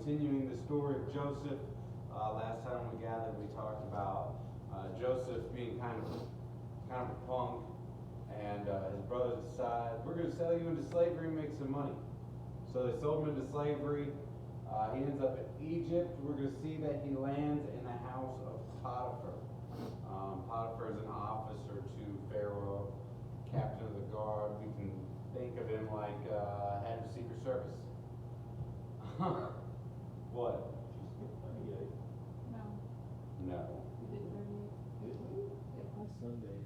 continuing the story of Joseph. Last time we gathered, we talked about Joseph being kind of a punk, and his brothers decide, we're going to sell you into slavery and make some money. So they sold him into slavery. He ends up in Egypt. We're going to see that he lands in the house of Potiphar. Potiphar is an officer to Pharaoh, captain of the guard. We can think of him like head of Secret Service. What? No. No. We didn't learn it. Did we? On Sunday.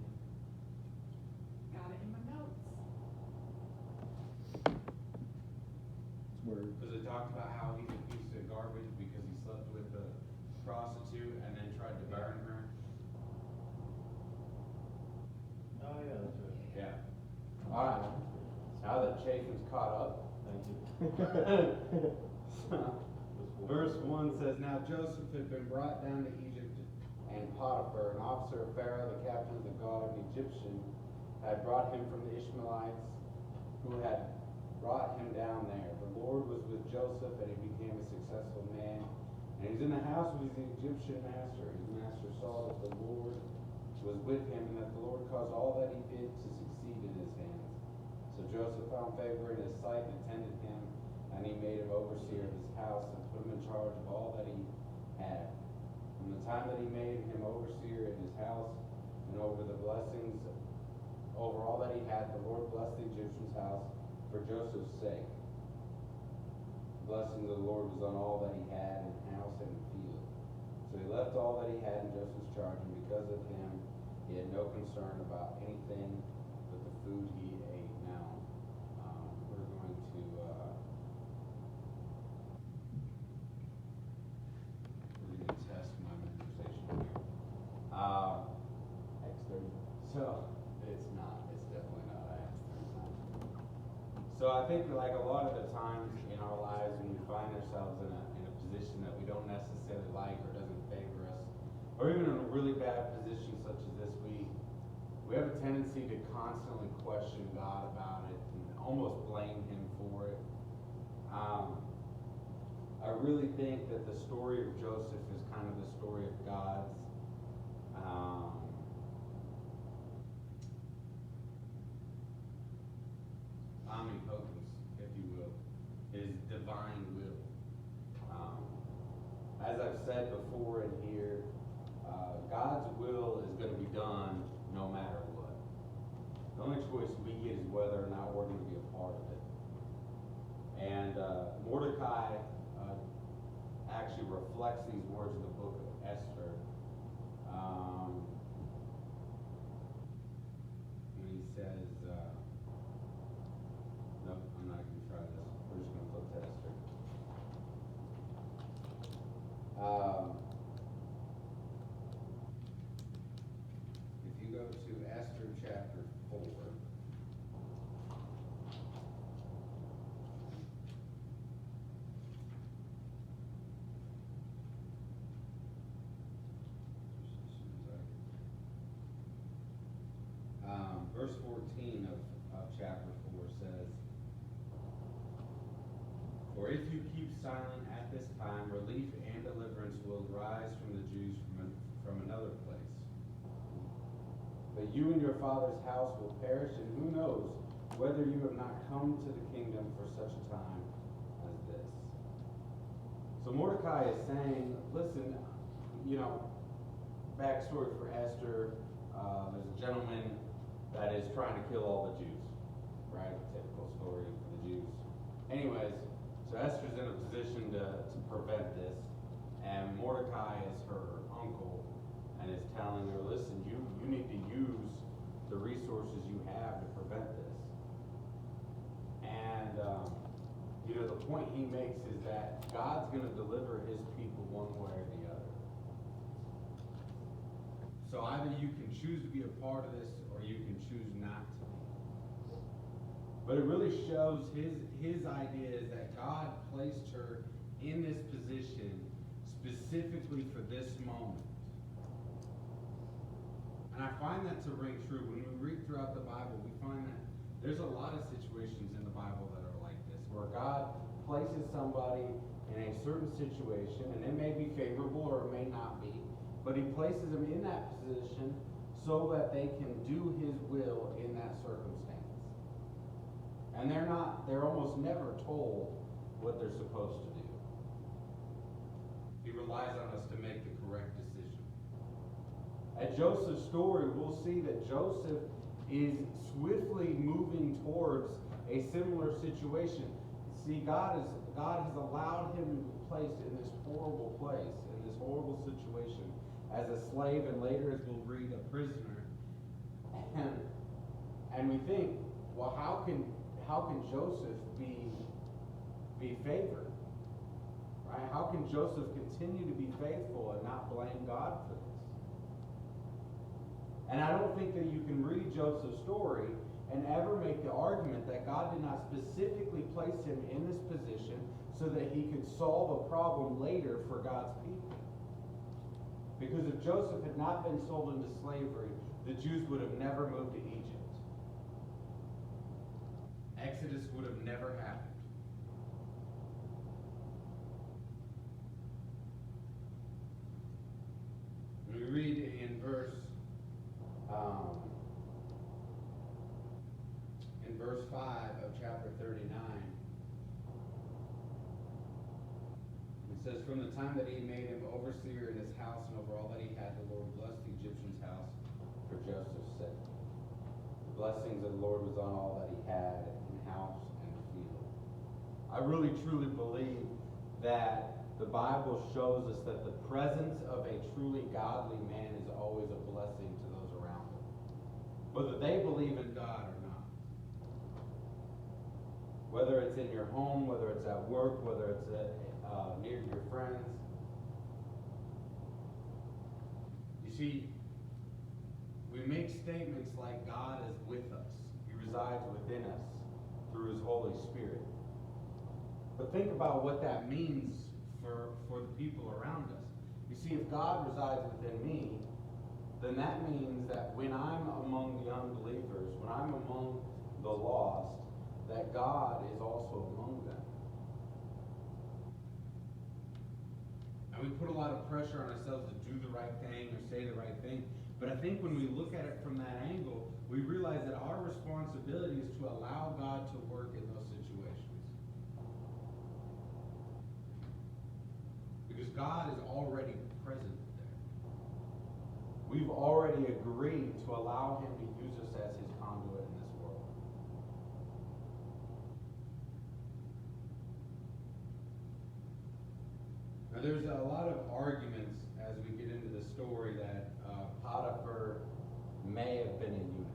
Got it in my notes. Word. Because it talked about how he's a piece of garbage because he slept with a prostitute and then tried to burn her. Oh, yeah, that's right. Yeah. All right. Now that Chaffin's caught up. Thank you. Verse 1 says, Now Joseph had been brought down to Egypt, and Potiphar, an officer of Pharaoh, the captain of the guard, an Egyptian, had brought him from the Ishmaelites, who had brought him down there. The Lord was with Joseph, and he became a successful man. And he was in the house of his Egyptian master. His master saw that the Lord was with him, and that the Lord caused all that he did to succeed in his hands. So Joseph found favor in his sight and attended him, and he made him overseer of his house and put him in charge of all that he had. From the time that he made him overseer in his house and over the blessings, over all that he had, the Lord blessed the Egyptian's house for Joseph's sake. The blessing of the Lord was on all that he had in house and in field. So he left all that he had in Joseph's charge, and because of him, he had no concern about anything but the food he ate. Now, we're going to test my memorization here. X30. So it's not. It's definitely not Acts 39. So I think like a lot of the times in our lives when we find ourselves in a position that we don't necessarily like or doesn't favor us, or even in a really bad position such as this, we have a tendency to constantly question God about it and almost blame him for it. I really think that the story of Joseph is kind of the story of God's omnipotence, if you will, his divine will. As I've said before in here, God's will is going to be done no matter what. The only choice we get is whether or not we're going to be a part of it. And Mordecai actually reflects these words in the book of Esther. When he says, nope, I'm not going to try this. We're just going to flip to Esther. If you go to Esther chapter 4, verse 14 of chapter 4 says, For if you keep silent at this time, relief and deliverance will rise from the Jews from another place. But you and your father's house will perish, and who knows whether you have not come to the kingdom for such a time as this. So Mordecai is saying, listen, backstory for Esther, there's a gentleman that is trying to kill all the Jews, right? Typical story for the Jews. Anyways, so Esther's in a position to prevent this, and Mordecai is her uncle and is telling her, listen, you need to use the resources you have to prevent this. And the point he makes is that God's going to deliver his people one way or the other. So either you can choose to be a part of this or you can choose not to be. But it really shows his idea is that God placed her in this position specifically for this moment. And I find that to ring true. When we read throughout the Bible, we find that there's a lot of situations in the Bible that are like this, where God places somebody in a certain situation, and it may be favorable or it may not be, but he places them in that position so that they can do his will in that circumstance. And they're almost never told what they're supposed to do. He relies on us to make the correct decision. At Joseph's story, we'll see that Joseph is swiftly moving towards a similar situation. See, God has allowed him to be placed in this horrible place, in this horrible situation, as a slave, and later, as we'll read, a prisoner. And we think, well, how can Joseph be favored? Right? How can Joseph continue to be faithful and not blame God for this? And I don't think that you can read Joseph's story and ever make the argument that God did not specifically place him in this position so that he could solve a problem later for God's people. Because if Joseph had not been sold into slavery, the Jews would have never moved to Egypt. Exodus would have never happened. We read in verse 5 of chapter 39. It says, from the time that he made him overseer in his house and over all that he had, the Lord blessed the Egyptian's house for Joseph's sake. The blessings of the Lord was on all that he had in house and field. I really truly believe that the Bible shows us that the presence of a truly godly man is always a blessing to those around them, whether they believe in God or not. Whether it's in your home, whether it's at work, whether it's near your friends. You see, we make statements like God is with us. He resides within us through his Holy Spirit. But think about what that means for the people around us. You see, if God resides within me, then that means that when I'm among the unbelievers, when I'm among the lost, that God is also among them. And we put a lot of pressure on ourselves to do the right thing or say the right thing. But I think when we look at it from that angle, we realize that our responsibility is to allow God to work in those situations. Because God is already present there. We've already agreed to allow him to use us as his conduit in this world. Now there's a lot of arguments as we get into the story that Potiphar may have been a eunuch.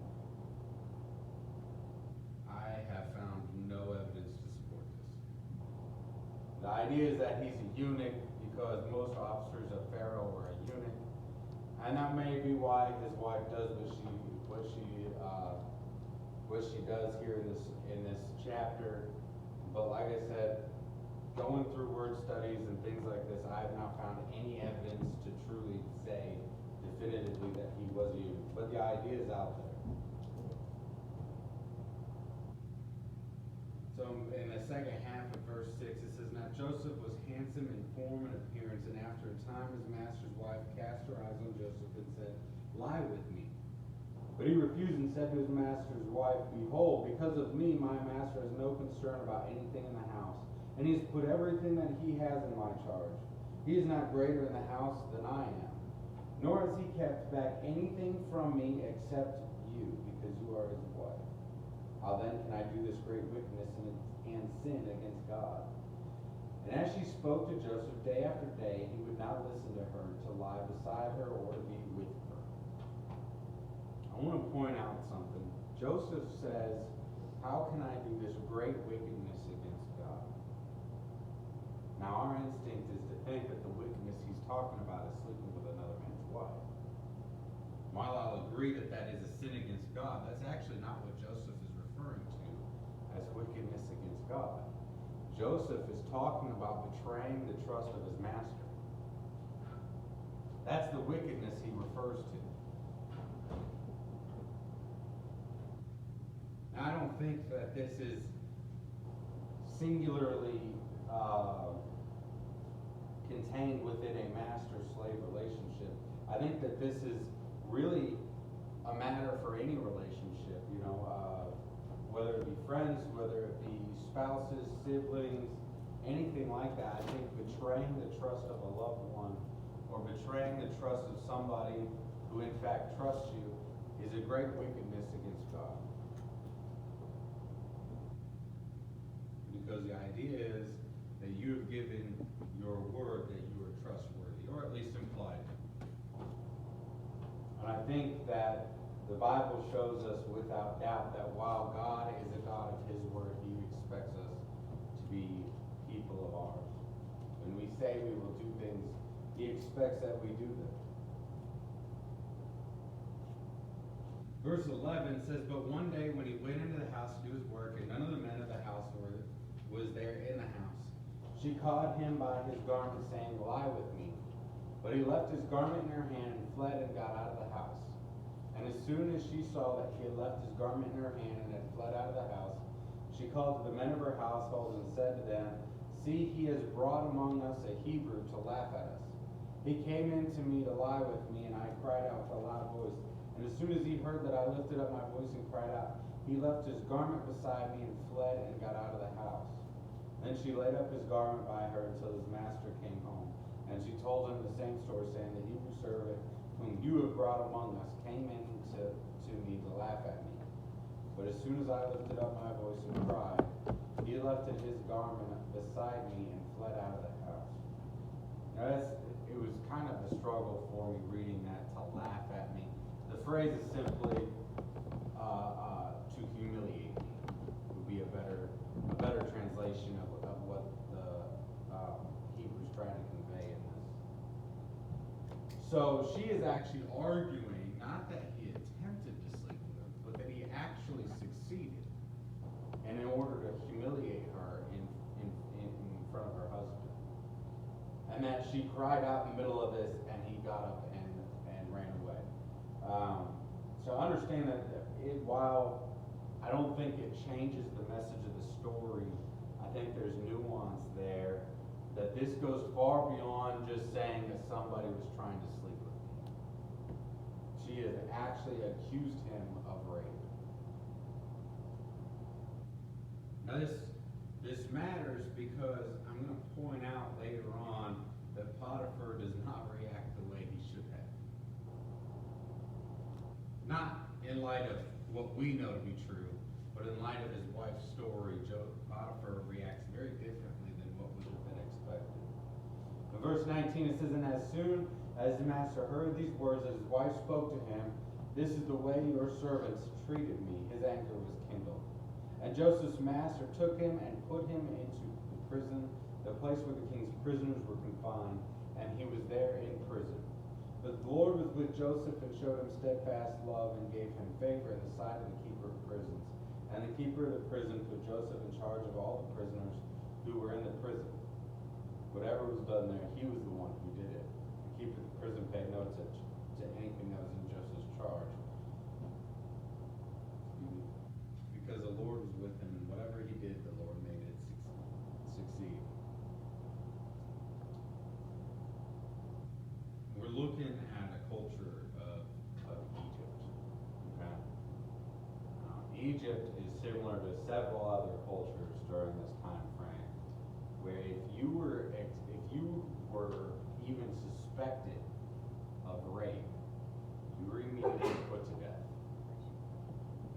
I have found no evidence to support this. The idea is that he's a eunuch because most officers of Pharaoh were a eunuch, and that may be why his wife does what she does here in this chapter. But like I said, going through word studies and things like this, I have not found any evidence to truly say definitively that he was a eunuch. But the idea is out there. So in the second half of verse 6, it says, now Joseph was handsome in form and appearance, and after a time his master's wife cast her eyes on Joseph and said, lie with me. But he refused and said to his master's wife, behold, because of me my master has no concern about anything in the house, and he has put everything that he has in my charge. He is not greater in the house than I am, nor has he kept back anything from me except you, because you are his wife. How then can I do this great wickedness and sin against God? And as she spoke to Joseph day after day, he would not listen to her to lie beside her or to be with her. I want to point out something. Joseph says, how can I do this great wickedness against God? Now our instinct is to think that the wickedness he's talking about is sleeping with another man's wife. While I'll agree that that is a sin against God, that's actually not what Joseph is referring to as wickedness against God. Joseph is talking about betraying the trust of his master. That's the wickedness he refers to. Now, I don't think that this is singularly contained within a master-slave relationship. I think that this is really a matter for any relationship, whether it be friends, whether it be spouses, siblings, anything like that. I think betraying the trust of a loved one or betraying the trust of somebody who in fact trusts you is a great wickedness against God. Because the idea is that you have given your word that you are trustworthy, or at least implied. And I think that the Bible shows us without doubt that while God is a God of His word, He expects us to be people of ours. When we say we will do things, He expects that we do them. Verse 11 says, "But one day when he went into the house to do his work, and none of the men of the house was there in the house, she caught him by his garment, saying, 'Lie with me.' But he left his garment in her hand and fled and got out of the house. And as soon as she saw that he had left his garment in her hand and had fled out of the house, she called to the men of her household and said to them, 'See, he has brought among us a Hebrew to laugh at us. He came in to me to lie with me, and I cried out with a loud voice. And as soon as he heard that I lifted up my voice and cried out, he left his garment beside me and fled and got out of the house.' Then she laid up his garment by her until his master came home. And she told him the same story, saying, 'The Hebrew servant whom you have brought among us came in to me to laugh at me. But as soon as I lifted up my voice and cried, he left his garment beside me and fled out of the house.'" Now it was kind of a struggle for me reading that, to laugh at me. The phrase is simply to humiliate me would be a better translation of what the Hebrew's trying to convey in this. So she is actually arguing not that he attempted to sleep with her, but that he actually succeeded, and in order to humiliate her in front of her husband, and that she cried out in the middle of this, and he got up and ran away. So understand that while I don't think it changes the message of the story, I think there's nuance there, that this goes far beyond just saying that somebody was trying to sleep with me. She has actually accused him of rape. Now this matters because I'm going to point out later on that Potiphar does not react the way he should have. Not in light of what we know to be true, but in light of his wife's story, Potiphar reacts very differently than what would have been expected. In verse 19 it says, "And as soon as the master heard these words, as his wife spoke to him, 'This is the way your servants treated me,' his anger was kindled. And Joseph's master took him and put him into the prison, the place where the king's prisoners were confined, and he was there in prison. But the Lord was with Joseph and showed him steadfast love and gave him favor in the sight of the keeper of prisons. And the keeper of the prison put Joseph in charge of all the prisoners who were in the prison. Whatever was done there, he was the one who did it. The keeper of the prison paid no attention to anything that was in Joseph's charge, because the Lord was with him, and whatever he did, the Lord made it succeed." We're looking at a culture of Egypt. Okay? Egypt is similar to several other cultures during this time frame, where if you were even suspected of rape, you were immediately put to death.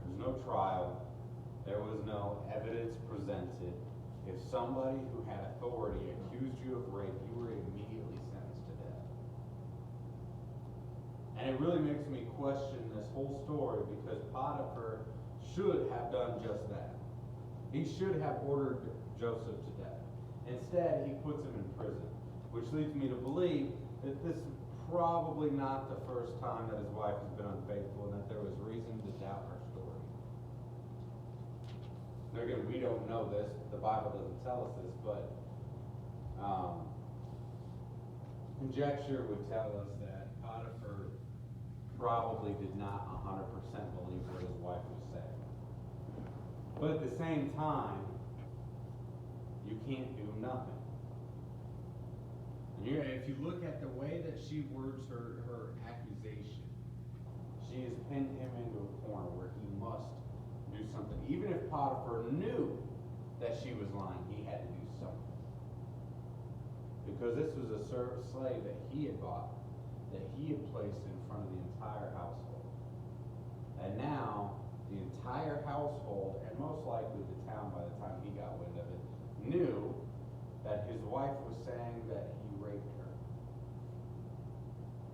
There was no trial. There was no evidence presented. If somebody who had authority accused you of rape, you were immediately sentenced to death. And it really makes me question this whole story, because Potiphar should have done just that. He should have ordered Joseph to death. Instead, he puts him in prison, which leads me to believe that this is probably not the first time that his wife has been unfaithful, and that there was reason to doubt her story. Now again, we don't know this, the Bible doesn't tell us this, but conjecture would tell us that Potiphar probably did not 100% believe what his wife was saying. But at the same time, you can't do nothing. If you look at the way that she words her accusation, she has pinned him into a corner where he must do something. Even if Potiphar knew that she was lying, he had to do something. Because this was a slave that he had bought, that he had placed in front of the entire household. And now, the entire household, and most likely the town by the time he got wind of it, knew that his wife was saying that he raped her.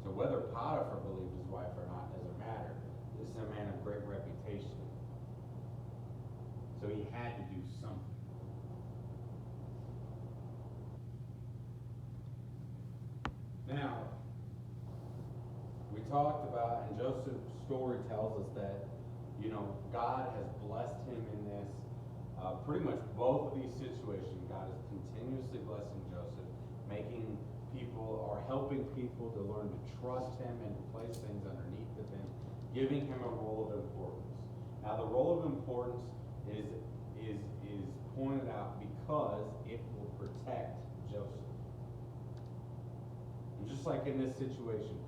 So whether Potiphar believed his wife or not doesn't matter. This is a man of great reputation. So he had to do something. Now, we talked about, and Joseph's story tells us that, God has blessed him in this. Pretty much both of these situations, God is continuously blessing Joseph, making people or helping people to learn to trust him and to place things underneath of him, giving him a role of importance. Now, the role of importance is pointed out because it will protect Joseph. And just like in this situation,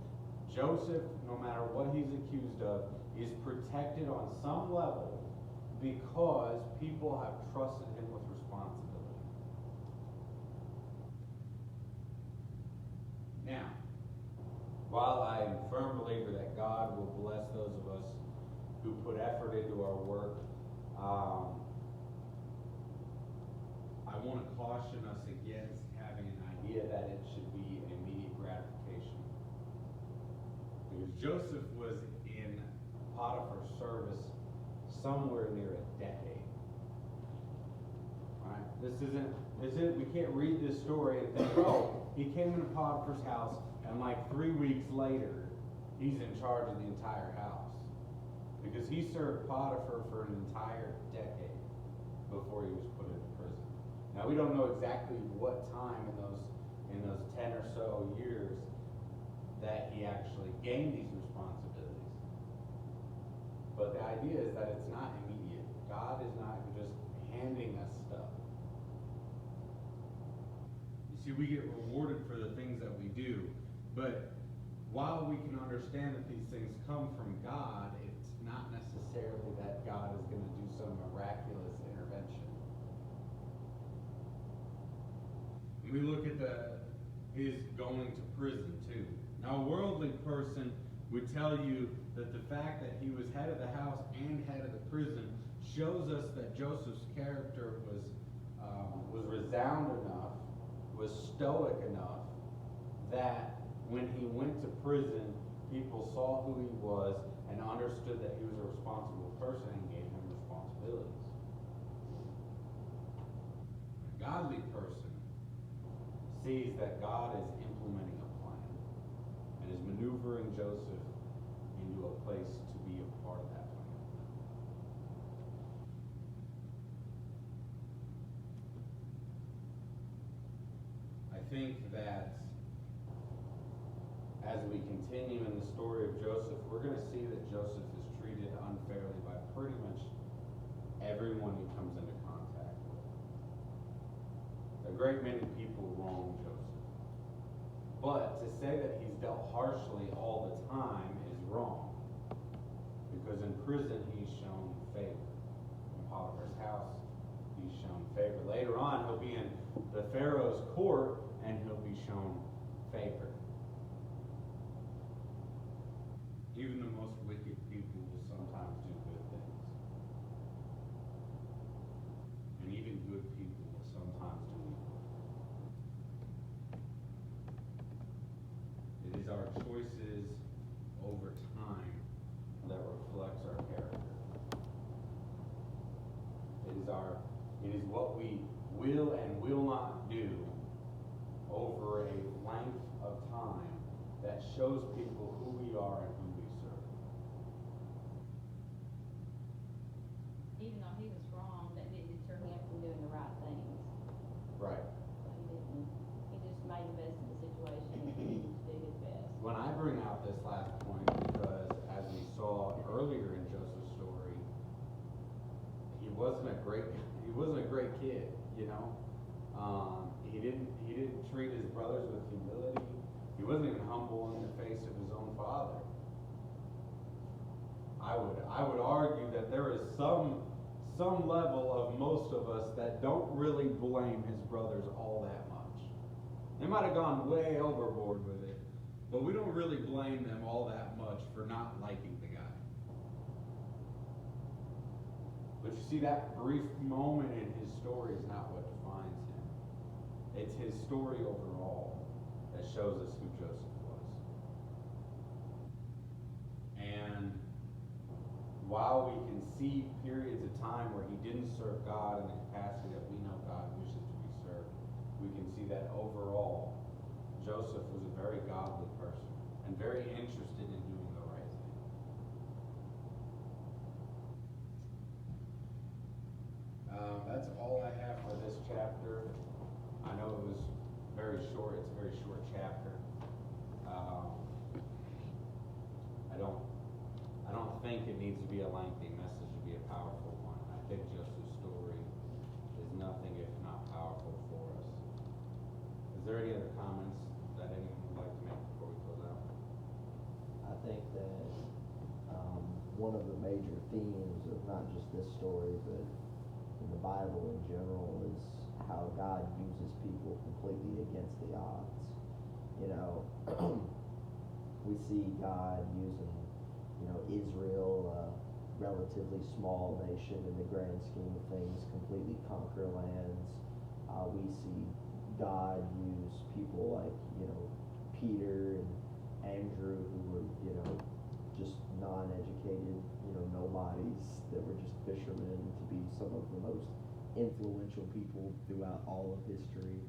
Joseph, no matter what he's accused of, is protected on some level because people have trusted him with responsibility. Now, while I am a firm believer that God will bless those of us who put effort into our work, I want to caution us against having an idea that it should be an immediate gratification. Because Joseph was in Potiphar's service somewhere near a decade. Right? We can't read this story and think, oh, he came into Potiphar's house and like 3 weeks later, he's in charge of the entire house. Because he served Potiphar for an entire decade before he was put into prison. Now we don't know exactly what time in those 10 or so years that he actually gained these responsibilities. But the idea is that it's not immediate. God is not just handing us stuff. You see, we get rewarded for the things that we do, but while we can understand that these things come from God, it's not necessarily that God is going to do some miraculous intervention. And we look at his going to prison too. Now, a worldly person would tell you that the fact that he was head of the house and head of the prison shows us that Joseph's character was resound enough, was stoic enough, that when he went to prison, people saw who he was and understood that he was a responsible person and gave him responsibilities. A godly person sees that God is implementing a plan and is maneuvering Joseph into a place to be a part of that plan. I think that as we continue in the story of Joseph, we're going to see that Joseph is treated unfairly by pretty much everyone he comes into contact with. A great many people wrong Joseph. But to say that he's dealt harshly all the time is wrong. Because in prison he's shown favor. In Potiphar's house he's shown favor. Later on he'll be in the Pharaoh's court and he'll be shown favor. Even the most wicked people will sometimes do good things. And even good people will sometimes do evil. It is our choices over time that reflects our character. It is what we will and will not do over a length of time that shows people who we are and who we serve. Even though he was wrong, that didn't deter him from doing the right things. Right. So he just made the best of the situation and continued to do his best. When I bring out this last point, because as we saw earlier in Joseph's story, he wasn't a great kid, you know. He didn't treat his brothers with humility. He wasn't even humble in the face of his own father. I would argue that there is some level of most of us that don't really blame his brothers all that much. They might have gone way overboard with it, but we don't really blame them all that much for not liking the guy. But you see, that brief moment in his story is not what defines him. It's his story overall that shows us who Joseph was. And while we can see periods of time where he didn't serve God in the capacity that we know God wishes to be served, we can see that overall, Joseph was a very godly person and very interested in doing the right thing. That's all I have for this chapter. I know it was very short. It's a very short chapter. I don't think it needs to be a lengthy message to be a powerful one. I think Joseph's story is nothing if not powerful for us. Is there any other comments that anyone would like to make before we close out? I think that one of the major themes of not just this story, but in the Bible in general, is how God uses people completely against the odds. You know, we see God using, Israel, a relatively small nation in the grand scheme of things, completely conquer lands. We see God use people like, Peter and Andrew, who were, just non-educated, nobodies that were just fishermen, to be some of the most influential people throughout all of history.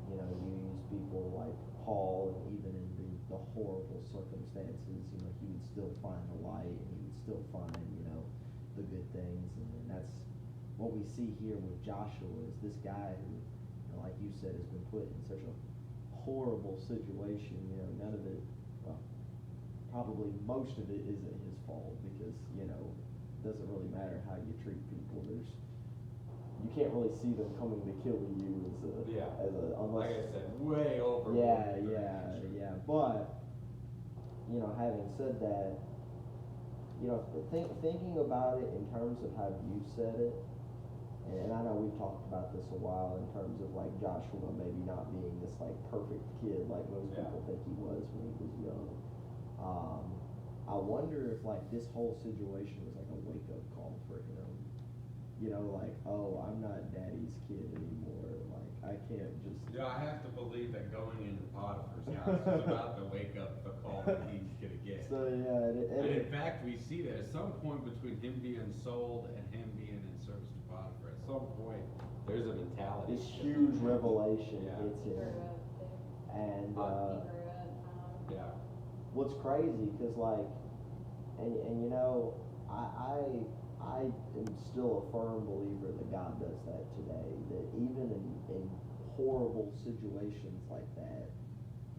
You use people like Paul, and even in the horrible circumstances, he would still find the light, and he would still find, the good things. And that's what we see here with Joshua, is this guy who, like you said, has been put in such a horrible situation. None of it, well, probably most of it isn't his fault, because, it doesn't really matter how you treat people. You can't really see them coming to kill you unless, like I said, way over. Yeah. But, having said that, thinking about it in terms of how you said it, and I know we've talked about this a while in terms of like Joshua maybe not being this like perfect kid like most people think he was when he was young. I wonder if like this whole situation was like a wake-up call for him. Like, oh, I'm not daddy's kid anymore. Like, I can't just... Yeah, I have to believe that going into Potiphar's house is about to wake up the call that he's going to get. So, yeah. And in fact, we see that at some point between him being sold and him being in service to Potiphar, at some point, there's a mentality. This huge revelation hits He him. grew up there. And, He grew up. Yeah. what's crazy, because like, and I am still a firm believer that God does that today, that even in horrible situations like that,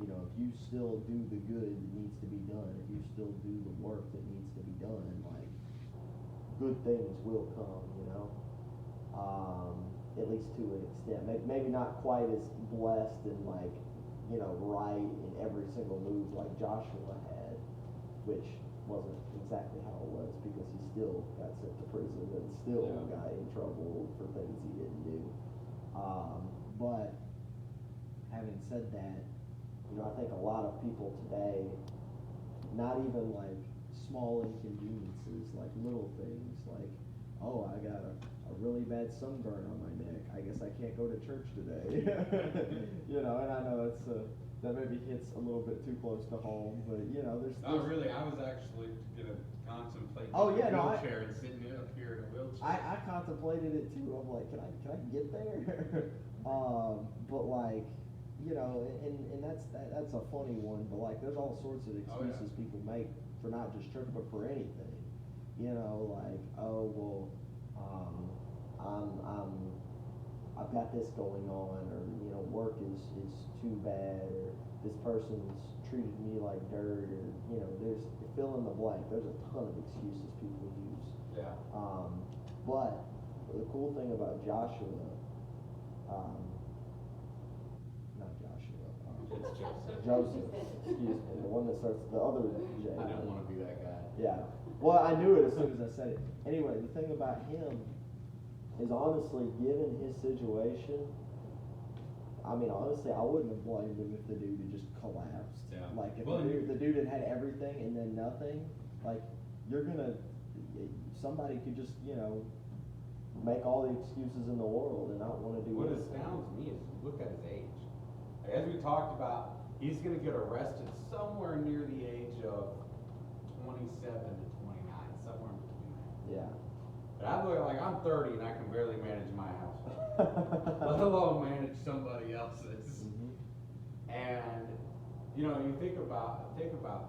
if you still do the good that needs to be done, if you still do the work that needs to be done, like, good things will come, at least to an extent. Maybe not quite as blessed and like, right in every single move like Joshua had, which wasn't exactly how it was, because he still got sent to prison and still got in trouble for things he didn't do. But having said that, I think a lot of people today, not even like small inconveniences, like little things, like, oh, I got a really bad sunburn on my neck, I guess I can't go to church today. And I know it's that maybe hits a little bit too close to home, but there's Oh, really? I was actually gonna contemplate Oh, getting yeah, a no, wheelchair and sitting up here in a wheelchair. I contemplated it too. I'm like, can I get there? But like, and that's a funny one. But like, there's all sorts of excuses people make for not just church, but for anything. Like, oh well, I've got this going on, or work is too bad, or this person's treated me like dirt, or there's fill in the blank. There's a ton of excuses people use. Yeah. But the cool thing about Joshua, Joseph, excuse me, the one that starts, the other J. I didn't wanna be that guy. Yeah. Well, I knew it as soon as I said it. Anyway, the thing about him is honestly, given his situation, I mean, honestly, I wouldn't have blamed him if the dude had just collapsed. Yeah. Like, if Well, the dude had had everything and then nothing, like, somebody could just, make all the excuses in the world and not want to do What it. astounds me is look at his age. Like, as we talked about, he's gonna get arrested somewhere near the age of 27 to 29, somewhere in between that. Yeah. But I look like I'm 30 and I can barely manage my household, let alone manage somebody else's. Mhm. And you think about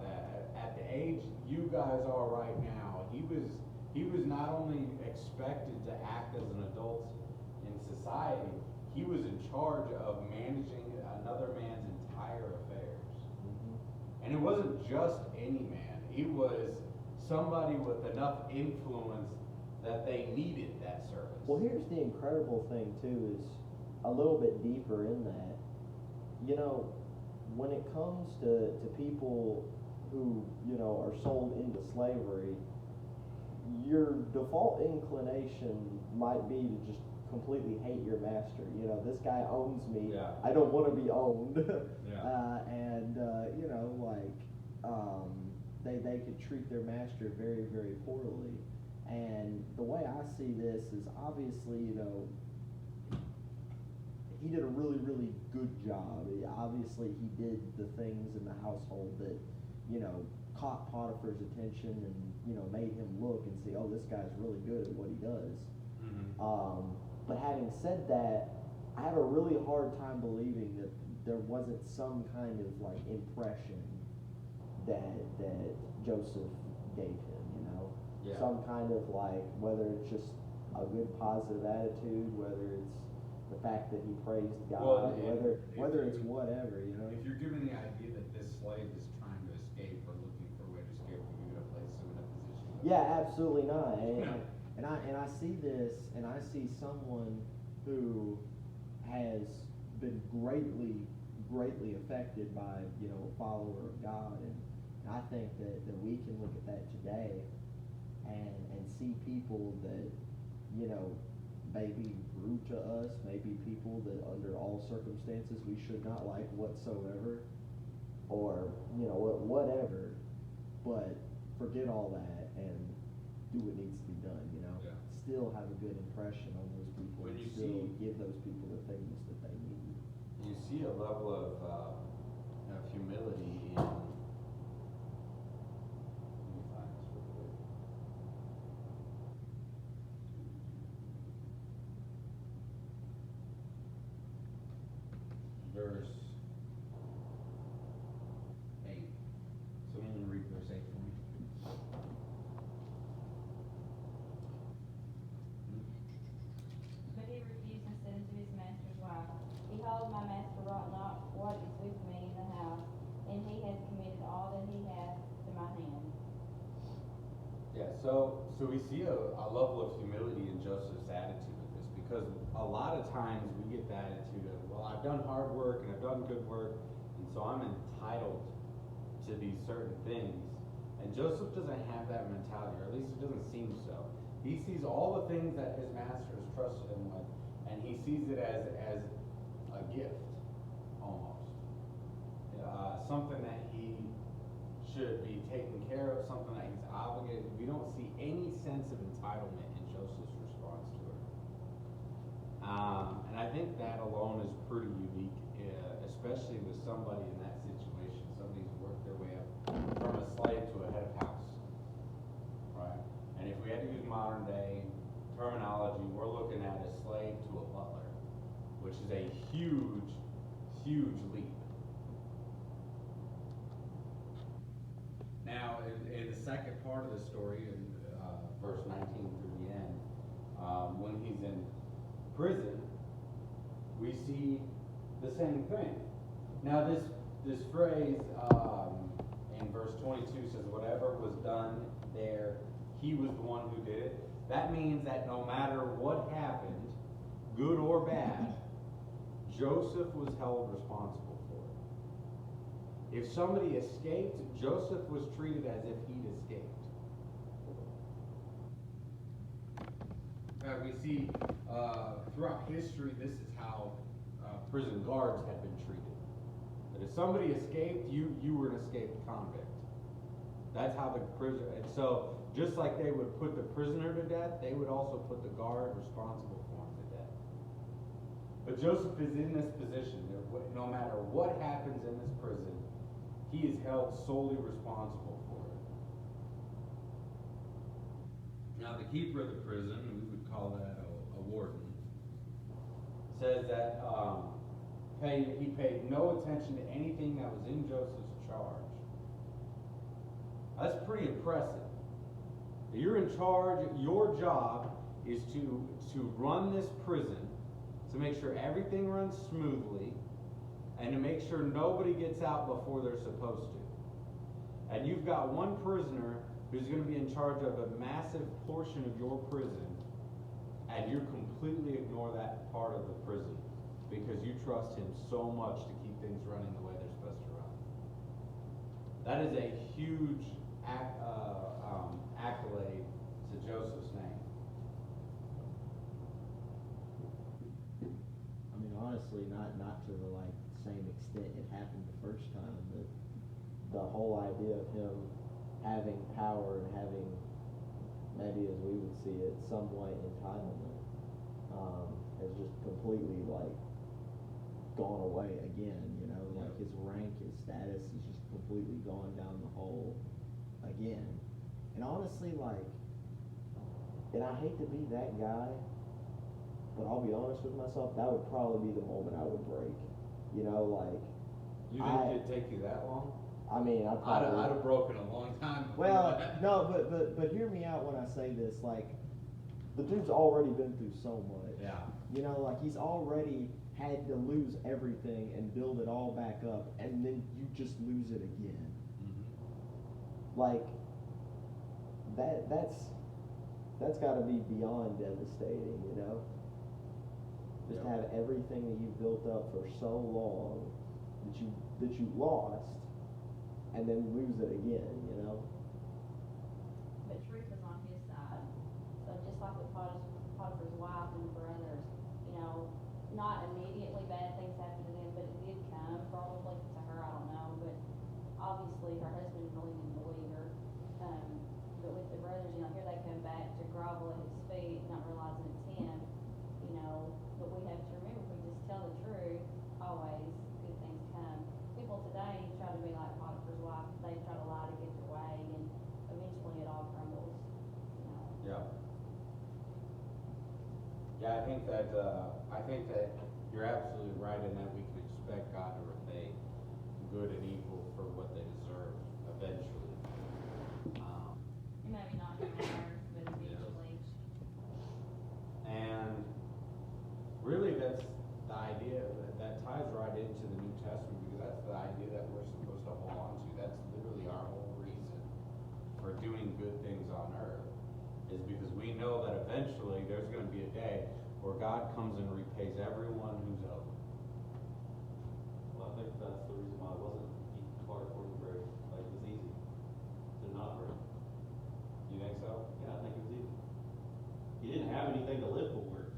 that. At the age you guys are right now, he was not only expected to act as an adult in society, he was in charge of managing another man's entire affairs. Mhm. And it wasn't just any man. He was somebody with enough influence that they needed that service. Well, here's the incredible thing too, is a little bit deeper in that. When it comes to people who, are sold into slavery, your default inclination might be to just completely hate your master. This guy owns me. Yeah. I don't want to be owned. Yeah. They could treat their master very, very poorly. And the way I see this is obviously, he did a really, really good job. Obviously, he did the things in the household that, caught Potiphar's attention and, made him look and see, oh, this guy's really good at what he does. Mm-hmm. But having said that, I have a really hard time believing that there wasn't some kind of impression that Joseph gave him, Yeah. some kind of whether it's just a good positive attitude, whether it's the fact that he praised God, Well, whether it's whatever, If you're given the idea that this slave is trying to escape or looking for a way to escape, are you gonna place him in a position? Yeah, absolutely not. Yeah. And I see this, and I see someone who has been greatly affected by, a follower of God, and I think that we can look at that today and see people that, maybe rude to us, maybe people that under all circumstances we should not like whatsoever, or, whatever, but forget all that and do what needs to be done, Yeah. Still have a good impression on those people, When and you still see- give those people the things that they need. You see a level of humility in. Let me find this real quick. Verse 8. Someone read verse 8 for me. But he refused and said unto his master's wife, Behold, my master wrought not what is with me in the house, and he hath committed all that he hath to my hand. Yeah, so we see a level of humility in Joseph's attitude with this, because a lot of times we get the attitude of, well, I've done hard work and I've done good work, and so I'm entitled to these certain things. And Joseph doesn't have that mentality, or at least it doesn't seem so. He sees all the things that his master has trusted him with, and he sees it as a gift, almost. Something that he should be taken care of, something that he's obligated. We don't see any sense of entitlement in Joseph's response to it. And I think that alone is pretty unique, especially with somebody in that situation, somebody who's worked their way up from a slave to a head of house, right? And if we had to use modern day terminology, we're looking at a slave to a butler, which is a huge, huge leap. Now, in the second part of the story, in verse 19 through the end, when he's in prison, we see the same thing. Now, this phrase in verse 22 says, whatever was done there, he was the one who did it. That means that no matter what happened, good or bad, Joseph was held responsible for it. If somebody escaped, Joseph was treated as if he'd escaped. We see throughout history, this is how prison guards had been treated. That if somebody escaped, you were an escaped convict. That's how the prison. And so, just like they would put the prisoner to death, they would also put the guard responsible for him to death. But Joseph is in this position. No matter what happens in this prison, he is held solely responsible for it. Now, the keeper of the prison, we would call that a warden, says that he paid no attention to anything that was in Joseph's charge. That's pretty impressive. You're in charge. Your job is to run this prison, to make sure everything runs smoothly, and to make sure nobody gets out before they're supposed to. And you've got one prisoner who's going to be in charge of a massive portion of your prison, and you completely ignore that part of the prison because you trust him so much to keep things running the way they're supposed to run. That is a huge accolade to Joseph's name. I mean, honestly, not to the like same extent it happened the first time, but the whole idea of him having power and having, maybe as we would see it, somewhat entitlement, has just completely like gone away again. You know, like his rank, his status is just completely gone down the hole again. And honestly, like, and I hate to be that guy, but I'll be honest with myself, that would probably be the moment I would break. You know, like, You think it'd take you that long? I mean, I'd have broken a long time before well, that. no, but hear me out when I say this. Like, the dude's already been through so much. Yeah. You know, like he's already had to lose everything and build it all back up, and then you just lose it again. Mm-hmm. Like, that's got to be beyond devastating. You know, just to have everything that you built up for so long that you lost, and then lose it again. You know. But truth was on his side. So just like with Potiphar's wife and the brothers, you know, not immediately bad things happened to them, but it did come probably to her, I don't know. But obviously her husband really didn't believe her. But with the brothers, you know, here they come back to grovel at his feet, not realizing it's him, you know. But we have to remember, if we just tell the truth, always good things come. People today try to be like Potiphar's wife. They try to lie to get their way, and eventually it all crumbles, you know. Yeah. Yeah, I think that you're absolutely right in that we can expect God to repay good and evil for what they deserve eventually. Maybe not here on earth, but eventually. And really that's the idea that ties right into the New Testament, because that's the idea that we're supposed to hold on to. That's literally our whole reason for doing good things on earth, is because we know that eventually there's going to be a day where God comes and repays everyone who's owed. Well, I think that's the reason why it wasn't hard for him to break. Like, it was easy to not break. You think so? Yeah, I think it was easy. He didn't have anything to live for.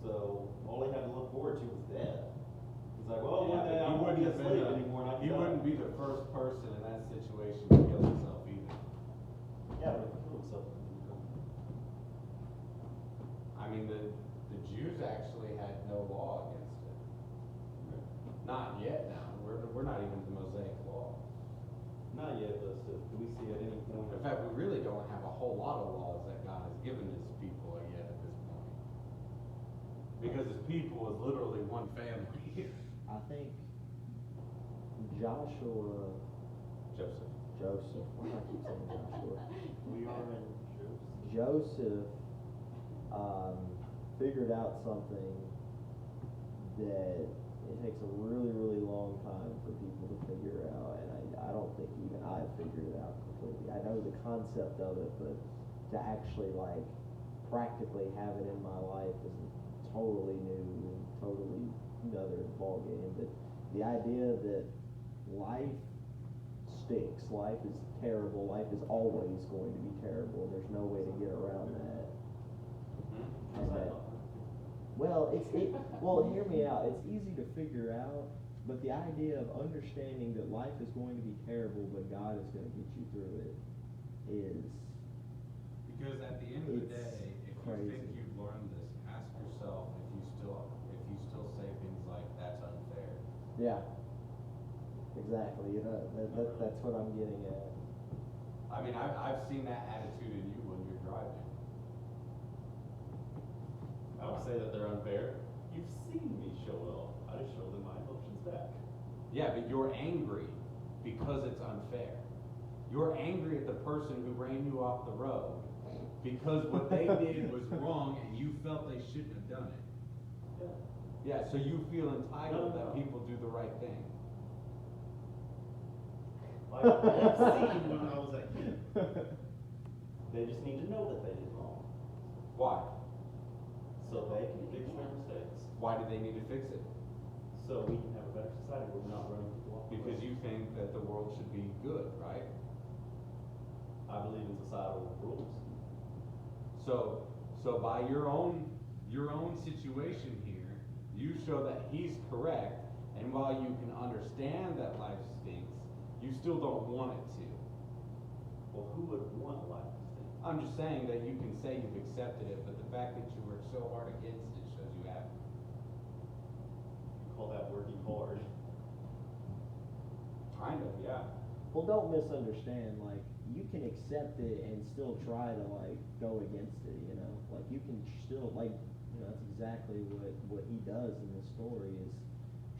So all he had to look forward to was death. He's like, well, one day I won't be asleep anymore and I He can die. wouldn't be the first person in that situation to kill himself either. Yeah, but if he killed himself, he didn't come. I mean, the Jews actually had no law against it. Not yet now. We're not even the Mosaic law. Not yet, but still, do we see at any point? In fact, we really don't have a whole lot of laws that God has given his people yet at this point. Because his people is literally one family. I think Joshua, Joseph, why do I keep saying Joshua? We are in Joseph figured out something that it takes a really, really long time for people to figure out, and I don't think even I've figured it out completely. I know the concept of it, but to actually like practically have it in my life is totally new and totally another ballgame. But the idea that life stinks, life is terrible, life is always going to be terrible, there's no way to get around that. And that, well, hear me out, it's easy to figure out, but the idea of understanding that life is going to be terrible, but God is gonna get you through it is, Because at the end of the It's day, if you crazy. think you've learned this, ask yourself if you still say things like, that's unfair. yeah. Exactly, you know, that's what I'm getting at. I mean, I've seen that attitude in you when you're driving. I would say that they're unfair. You've seen me show it all. I just show them my emotions back. Yeah, but you're angry because it's unfair. You're angry at the person who ran you off the road because what they did was wrong and you felt they shouldn't have done it. Yeah. Yeah, so you feel entitled No. that people do the right thing. Like I've seen when I was a kid. They just need to know that they did wrong, Why? so they can fix their mistakes. Why do they need to fix it? So we can have a better society where we're not running people off the Because road. you think that the world should be good, right? I believe in societal rules. So by your own situation here, you show that he's correct, and while you can understand that life stinks, you still don't want it to. Well, who would want life to stink? I'm just saying that you can say you've accepted it, but the fact that you worked so hard against it shows you haven't. You call that working hard? Kind of, yeah. Well, don't misunderstand, like, you can accept it and still try to, like, go against it, you know? Like, you can still, like, you know, that's exactly what he does in this story is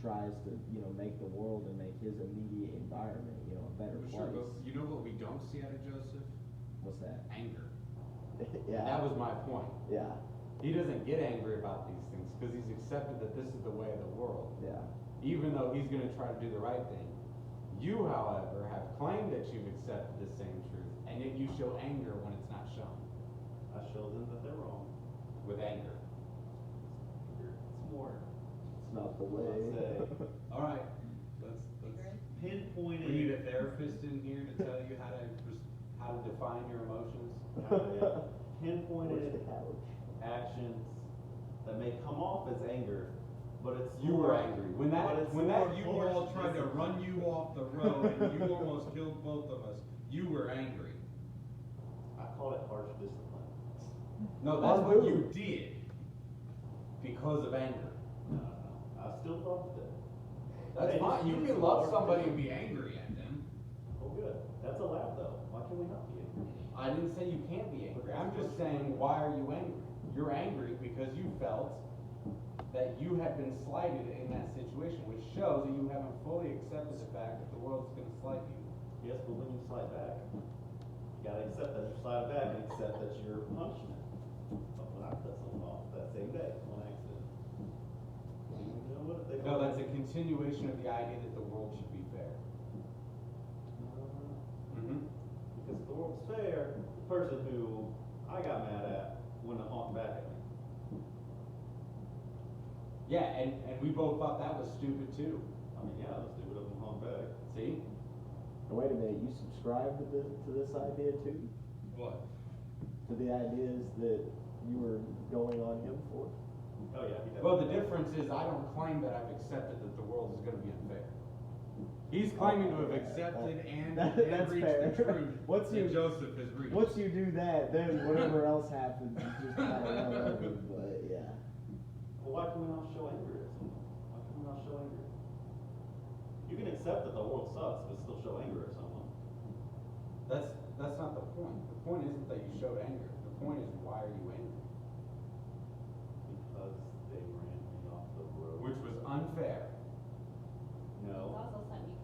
tries to, you know, make the world and make his immediate environment, you know, a better Sure, place. but you know what we don't see out of Joseph? What's that? Anger. Yeah. That was my point. Yeah, He doesn't get angry about these things because he's accepted that this is the way of the world. yeah. Even though he's gonna try to do the right thing. You, however, have claimed that you've accepted the same truth, and yet you show anger when it's not shown, I show them that they're wrong. with anger. It's more It's not the way. Let's say- All right, let's, pinpointed. we need a therapist in here to tell you how to define your emotions. Where's Pinpointed the couch? actions that may come off as anger, but it's You more- were angry. When but that it's U-Haul more tried to run you off the road and you almost killed both of us, you were angry. I call it harsh discipline. No, that's On what who? you did because of anger. No. I still loved it. That's They fine. just You use can the love word somebody and discipline. be angry at them. Oh, good. That's allowed though. Why can we not be angry? I didn't say you can't be angry. I'm just saying, why are you angry? You're angry because you felt that you had been slighted in that situation, which shows that you haven't fully accepted the fact that the world's gonna slight you. Yes, but when you slide back, you gotta accept that you slide back and accept that you're punishment. But when I cut someone off that same day on accident, you know what? They No, that's a continuation of the idea that the world should be fair. Mm-hmm. Because if the world's fair, the person who I got mad at wouldn't honk back at me. Yeah, and we both thought that was stupid too. I mean, yeah, let's do it up and honk back. See? Wait a minute, you subscribe to this idea too? What? To the ideas that you were going on him for? Oh, yeah. he Well, the definitely- difference is I don't claim that I've accepted that the world is gonna be unfair. He's claiming to have accepted and That's reached fair. the truth Once that you- Joseph has reached. Once you do that, then whatever else happens, you just kind of run over, but yeah. Well, why can we not show anger at someone? Why can we not show anger? You can accept that the world sucks, but still show anger at someone. That's not the point. The point isn't that you showed anger. The point is, why are you angry? Because they ran me off the road. Which was unfair. It's No. also something you